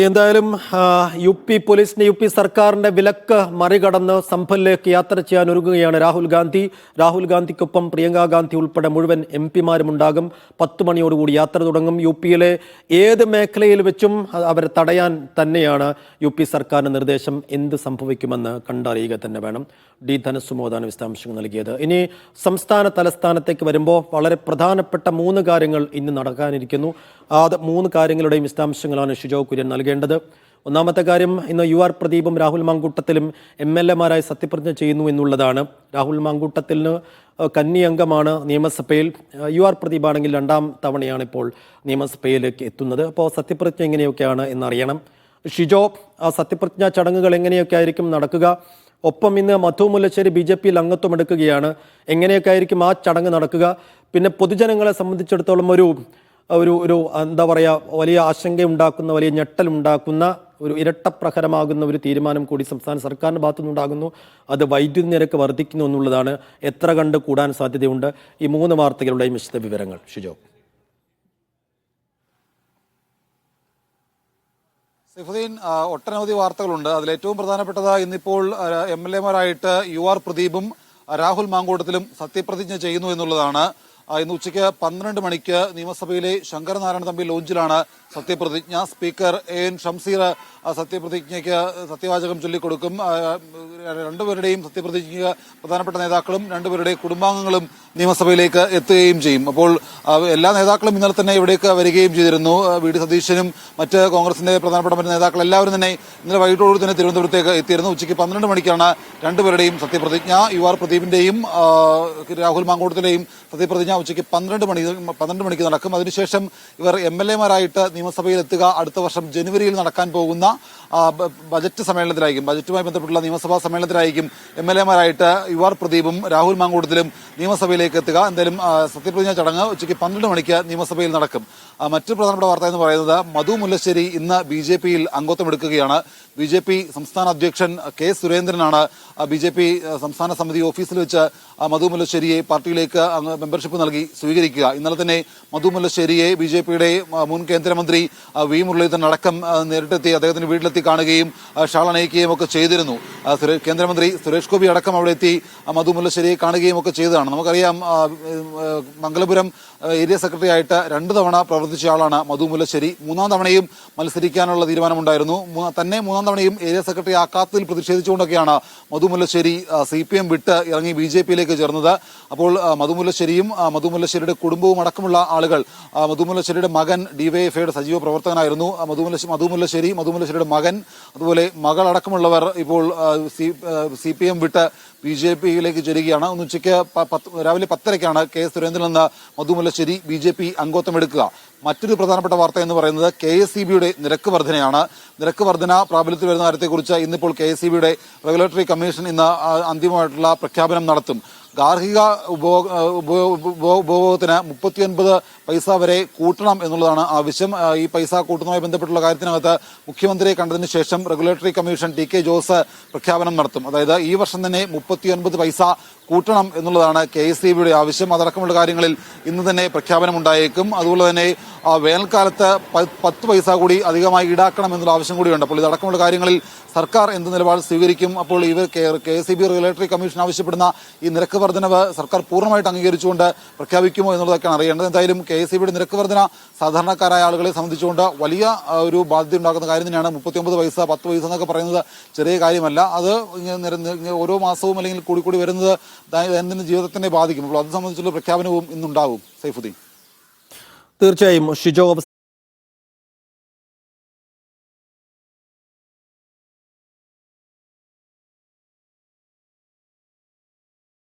എന്തായാലും യു.പി. പോലീസിന്റെ യു.പി. സർക്കാരിന്റെ വിലക്ക് മറികടന്ന് സംഭലിലേക്ക് യാത്ര ചെയ്യാൻ ഒരുങ്ങുകയാണ് രാഹുൽ ഗാന്ധി. രാഹുൽ ഗാന്ധിക്കൊപ്പം പ്രിയങ്ക ഗാന്ധി ഉൾപ്പെടെ മുഴുവൻ എം.പിമാരും ഉണ്ടാകും. 10 മണിയോടുകൂടി യാത്ര തുടങ്ങും. യു.പിയിലെ ഏത് മേഖലയിൽ വെച്ചും അവരെ തടയാൻ തന്നെയാണ് യു.പി. സർക്കാരിന്റെ നിർദ്ദേശം. എന്ത് സംഭവിക്കുമെന്ന് കണ്ടറിയുക തന്നെ വേണം. ഡി ധനസുമോദാണ് വിശദാംശങ്ങൾ നൽകിയത്. ഇനി സംസ്ഥാന തലസ്ഥാനത്തേക്ക് വരുമ്പോൾ വളരെ പ്രധാനപ്പെട്ട 3 കാര്യങ്ങൾ ഇന്ന് നടക്കാനിരിക്കുന്നു. ആ 3 കാര്യങ്ങളുടെയും വിശദാംശങ്ങളാണ് ഷിജോ കുര്യൻ നൽകേണ്ടത്. ഒന്നാമത്തെ കാര്യം, ഇന്ന് യു.ആർ. പ്രദീപും രാഹുൽ മാങ്കൂട്ടത്തിലും എം.എൽ.എമാരായി സത്യപ്രതിജ്ഞ ചെയ്യുന്നു എന്നുള്ളതാണ്. രാഹുൽ മാങ്കൂട്ടത്തിന് കന്നി അംഗമാണ് നിയമസഭയിൽ. യു.ആർ. പ്രദീപ് ആണെങ്കിൽ 2ാം തവണയാണ് ഇപ്പോൾ നിയമസഭയിലേക്ക് എത്തുന്നത്. അപ്പോൾ സത്യപ്രതിജ്ഞ എങ്ങനെയൊക്കെയാണ് എന്നറിയണം. ഷിജോ, ആ സത്യപ്രതിജ്ഞാ ചടങ്ങുകൾ എങ്ങനെയൊക്കെ ആയിരിക്കും നടക്കുക? ഒപ്പം ഇന്ന് മധു മുല്ലശ്ശേരി ബി.ജെ.പിയിൽ അംഗത്വം എടുക്കുകയാണ്. എങ്ങനെയൊക്കെ ആയിരിക്കും ആ ചടങ്ങ് നടക്കുക? പിന്നെ പൊതുജനങ്ങളെ സംബന്ധിച്ചിടത്തോളം ഒരു എന്താ പറയുക, വലിയ ആശങ്കയുണ്ടാക്കുന്ന, വലിയ ഞെട്ടലുണ്ടാക്കുന്ന, ഒരു ഇരട്ടപ്രഹരമാകുന്ന ഒരു തീരുമാനം കൂടി സംസ്ഥാന സർക്കാരിൻ്റെ ഭാഗത്തുനിന്നുണ്ടാകുന്നു. അത് വൈദ്യുതി നിരക്ക് വർദ്ധിക്കുന്നു എന്നുള്ളതാണ്. എത്ര കണ്ട് കൂടാൻ സാധ്യതയുണ്ട്? ഈ 3 വാർത്തകളുടെയും വിശദ വിവരങ്ങൾ ഷിജോ. സൈഫുദ്ദീൻ, ഒട്ടനവധി വാർത്തകളുണ്ട്. അതിലേറ്റവും പ്രധാനപ്പെട്ടത് ഇന്നിപ്പോൾ എം.എൽ.എമാരായിട്ട് യു.ആർ. പ്രദീപും രാഹുൽ മാങ്കൂട്ടത്തിലും സത്യപ്രതിജ്ഞ ചെയ്യുന്നു എന്നുള്ളതാണ്. ഇന്ന് ഉച്ചയ്ക്ക് 12 മണിക്ക് നിയമസഭയിലെ ശങ്കരനാരായണ തമ്പി ലോഞ്ചിലാണ് സത്യപ്രതിജ്ഞ. സ്പീക്കർ എൻ ഷംസീർ സത്യപ്രതിജ്ഞയ്ക്ക് സത്യവാചകം ചൊല്ലിക്കൊടുക്കും. രണ്ടുപേരുടെയും സത്യപ്രതിജ്ഞയ്ക്ക് പ്രധാനപ്പെട്ട നേതാക്കളും 2 പേരുടെ കുടുംബാംഗങ്ങളും നിയമസഭയിലേക്ക് എത്തുകയും ചെയ്യും. അപ്പോൾ എല്ലാ നേതാക്കളും ഇന്നലെ തന്നെ ഇവിടേക്ക് വരികയും ചെയ്തിരുന്നു. വി.ഡി. സതീശനും മറ്റ് കോൺഗ്രസിന്റെ പ്രധാനപ്പെട്ട മറ്റ് നേതാക്കൾ എല്ലാവരും തന്നെ ഇന്നലെ വൈകിട്ടോട് തന്നെ തിരുവനന്തപുരത്തേക്ക് എത്തിയിരുന്നു. ഉച്ചയ്ക്ക് 12 മണിക്കാണ് 2 പേരുടെയും സത്യപ്രതിജ്ഞ. യു.ആർ. പ്രദീപിന്റെയും രാഹുൽ മാങ്കൂട്ടത്തിന്റെയും സത്യപ്രതിജ്ഞ ഉച്ചയ്ക്ക് 12 മണിക്ക് നടക്കും. അതിനുശേഷം ഇവർ എം.എൽ.എമാരായിട്ട് നിയമസഭയിൽ എത്തുക അടുത്ത വർഷം ജനുവരിയിൽ നടക്കാൻ പോകുന്ന ബജറ്റ് സമ്മേളനത്തിലായിരിക്കും. ബജറ്റുമായി ബന്ധപ്പെട്ടുള്ള നിയമസഭാ സമ്മേളനത്തിലായിരിക്കും എം.എൽ.എമാരായിട്ട് യു.ആർ. പ്രദീപും രാഹുൽ മാങ്കൂട്ടത്തിലും നിയമസഭയിലേക്ക് എത്തുക. എന്തായാലും സത്യപ്രതിജ്ഞ ചടങ്ങ് ഉച്ചയ്ക്ക് 12 മണിക്ക് നിയമസഭയിൽ നടക്കും. മറ്റൊരു പ്രധാനപ്പെട്ട വാർത്ത എന്ന് പറയുന്നത്, മധു മുല്ലശ്ശേരി ഇന്ന് ബി.ജെ.പിയിൽ അംഗത്വം എടുക്കുകയാണ്. ബി.ജെ.പി സംസ്ഥാന അധ്യക്ഷൻ കെ സുരേന്ദ്രനാണ് ബി.ജെ.പി സംസ്ഥാന സമിതി ഓഫീസിൽ വെച്ച് മധു മുല്ലശ്ശേരിയെ പാർട്ടിയിലേക്ക് മെമ്പർഷിപ്പ് നൽകി സ്വീകരിക്കുക. ഇന്നലെ തന്നെ മധു മുല്ലശ്ശേരിയെ ബി.ജെ.പിയുടെ മുൻ കേന്ദ്രമന്ത്രി വി മുരളീധരൻ അടക്കം നേരിട്ടെത്തി അദ്ദേഹത്തിന്റെ വീട്ടിലെത്തി കാണുകയും ഷാൾ അണിയിക്കുകയും ഒക്കെ ചെയ്തിരുന്നു. കേന്ദ്രമന്ത്രി സുരേഷ് ഗോപി അടക്കം അവിടെ എത്തി മധു മുല്ലശ്ശേരിയെ കാണുകയും ഒക്കെ ചെയ്തതാണ്. നമുക്കറിയാം, മംഗലപുരം ഏരിയ സെക്രട്ടറി ആയിട്ട് 2 തവണ പ്രവർത്തിച്ച ആളാണ് മധു മുല്ലശ്ശേരി. 3ാം തവണയും മത്സരിക്കാനുള്ള തീരുമാനമുണ്ടായിരുന്നു. തന്നെ 3ാം തവണയും ഏരിയ സെക്രട്ടറി ആക്കാത്തതിൽ പ്രതിഷേധിച്ചുകൊണ്ടൊക്കെയാണ് മധു മുല്ലശ്ശേരി CPM വിട്ട് ഇറങ്ങി ബി.ജെ.പിയിലേക്ക് ചേർന്നത്. അപ്പോൾ മധു മുല്ലശ്ശേരിയും മധു മുല്ലശ്ശേരിയുടെ കുടുംബവും അടക്കമുള്ള ആളുകൾ, മധു മുല്ലശ്ശേരിയുടെ മകൻ ഡിവൈഎഫ്ഐയുടെ സജീവ പ്രവർത്തകനായിരുന്നു മധു മുല്ലശ്ശേരി, മധു മുല്ലശ്ശേരിയുടെ മകൻ, അതുപോലെ മകളടക്കമുള്ളവർ ഇപ്പോൾ CPM വിട്ട് ബി.ജെ.പിയിലേക്ക് ചേരുകയാണ്. ഉച്ചയ്ക്ക് രാവിലെ 10:30ക്കാണ് കെ സുരേന്ദ്രൻ എന്ന മധു മുല്ലശ്ശേരി ബി.ജെ.പി അംഗത്വമെടുക്കുക. മറ്റൊരു പ്രധാനപ്പെട്ട വാർത്ത എന്ന് പറയുന്നത് KSEBിയുടെ നിരക്ക് വർധനയാണ്. നിരക്ക് വർധന പ്രാബല്യത്തിൽ വരുന്ന കാര്യത്തെക്കുറിച്ച് ഇന്നിപ്പോൾ KSEBിയുടെ റെഗുലേറ്ററി കമ്മീഷൻ ഇന്ന് അന്തിമമായിട്ടുള്ള പ്രഖ്യാപനം നടത്തും. ഗാർഹിക ഉപഭോഗത്തിന് 39 പൈസ വരെ കൂട്ടണം എന്നുള്ളതാണ് ആവശ്യം. ഈ പൈസ കൂട്ടുന്നതുമായി ബന്ധപ്പെട്ടുള്ള കാര്യത്തിനകത്ത് മുഖ്യമന്ത്രിയെ കണ്ടതിന് ശേഷം റെഗുലേറ്ററി കമ്മീഷൻ TK ജോസ് പ്രഖ്യാപനം നടത്തും. അതായത് ഈ വർഷം തന്നെ 39 പൈസ കൂട്ടണം എന്നുള്ളതാണ് KSEBിയുടെ ആവശ്യം. അതടക്കമുള്ള കാര്യങ്ങളിൽ ഇന്ന് തന്നെ പ്രഖ്യാപനം ഉണ്ടായേക്കും. അതുപോലെ തന്നെ വേനൽക്കാലത്ത് 10 പൈസ കൂടി അധികമായി ഈടാക്കണം എന്നുള്ള ആവശ്യം കൂടിയുണ്ട്. അപ്പോൾ ഇതടക്കമുള്ള കാര്യങ്ങളിൽ സർക്കാർ എന്ത് നിലപാട് സ്വീകരിക്കും? അപ്പോൾ ഇവർ KSEB റെഗുലേറ്ററി കമ്മീഷൻ ആവശ്യപ്പെടുന്ന ഈ നിരക്ക് വർധനവ് സർക്കാർ പൂർണ്ണമായിട്ട് അംഗീകരിച്ചുകൊണ്ട് പ്രഖ്യാപിക്കുമോ എന്നുള്ളതൊക്കെയാണ് അറിയേണ്ടത്. എന്തായാലും KSEBിയുടെ നിരക്ക് വർധന സാധാരണക്കാരായ ആളുകളെ സംബന്ധിച്ചുകൊണ്ട് വലിയ ഒരു ബാധ്യത ഉണ്ടാക്കുന്ന കാര്യം തന്നെയാണ്. 39 പൈസ 10 പൈസ എന്നൊക്കെ പറയുന്നത് ചെറിയ കാര്യമല്ല. അത് ഓരോ മാസവും അല്ലെങ്കിൽ കൂടി വരുന്നത് ദൈനംദിന ജീവിതത്തിനെ ബാധിക്കും. അപ്പോൾ അത് സംബന്ധിച്ചുള്ള പ്രഖ്യാപനവും ഇന്നുണ്ടാവും. സൈഫുദ്ദീൻ, തീർച്ചയായും ഷിജോ.